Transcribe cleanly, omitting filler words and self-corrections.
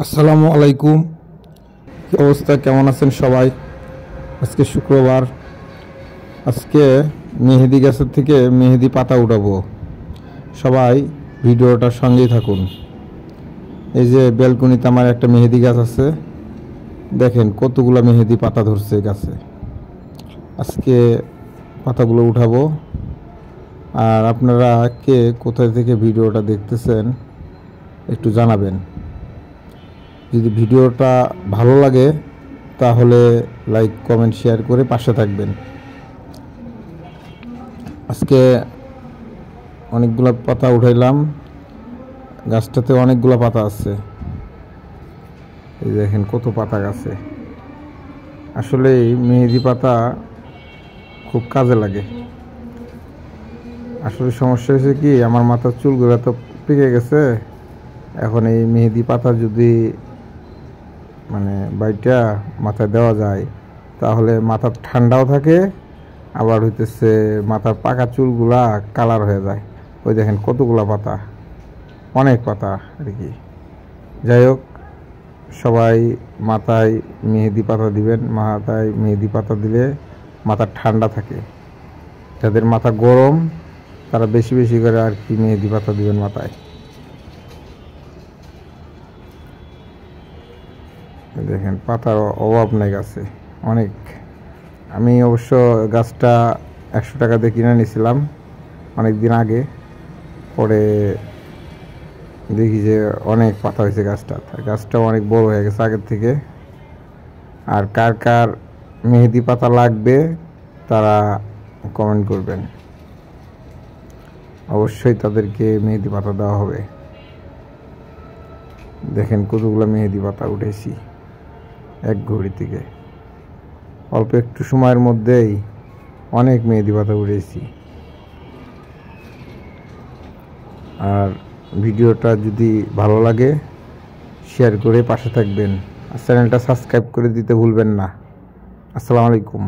আসসালামু আলাইকুম। কি অবস্থা, কেমন আছেন সবাই? আজকে শুক্রবার। আজকে মেহেদি গাছের থেকে মেহেদি পাতা উঠাবো। সবাই ভিডিওটার সঙ্গেই থাকুন। এই যে ব্যালকনিতে আমার একটা মেহেদি গাছ আছে, দেখেন কতগুলো মেহেদি পাতা ধরছে গাছে। আজকে পাতাগুলো উঠাবো। আর আপনারা কে কোথায় থেকে ভিডিওটা দেখতেছেন একটু জানাবেন। যদি ভিডিওটা ভালো লাগে তাহলে লাইক কমেন্ট শেয়ার করে পাশে থাকবেন। আজকে অনেকগুলো পাতা উঠাইলাম, গাছটাতে অনেকগুলো পাতা আছে। এই দেখেন কত পাতা গাছে। আসলে এই মেহেদি পাতা খুব কাজে লাগে। আসলে সমস্যা হয়েছে কি, আমার মাথার চুলগুলো তো পেকে গেছে। এখন এই মেহেদি পাতা যদি বাইটা মাথায় দেওয়া যায় তাহলে মাথা ঠান্ডাও থাকে, আবার হইতেছে মাথার পাকা চুলগুলা কালার হয়ে যায়। ওই দেখেন কতগুলা পাতা, অনেক পাতা আর কি। যাই হোক, সবাই মাথায় মেহেদি পাতা দিবেন। মাথায় মেহেদি পাতা দিলে মাথা ঠান্ডা থাকে। যাদের মাথা গরম তারা বেশি বেশি করে আর কি মেহেদি পাতা দিবেন মাথায়। দেখেন পাতার অভাব নেই গাছে, অনেক। আমি অবশ্য গাছটা 100 টাকা দিয়ে কিনে নিয়েছিলাম অনেক দিন আগে। পরে দেখি যে অনেক পাতা হয়েছে গাছটাও অনেক বড় হয়ে গেছে আগের থেকে। আর কার কার মেহেদি পাতা লাগবে তারা কমেন্ট করবেন, অবশ্যই তাদেরকে মেহেদি পাতা দেওয়া হবে। দেখেন কতগুলো মেহেদি পাতা উঠেছি এক ঘড়ি থেকে। অল্প একটু সময়ের মধ্যেই অনেক মেহেদি পাতা উঠেছি। আর ভিডিওটা যদি ভালো লাগে শেয়ার করে পাশে থাকবেন, আর চ্যানেলটা সাবস্ক্রাইব করে দিতে ভুলবেন না। আসসালামু আলাইকুম।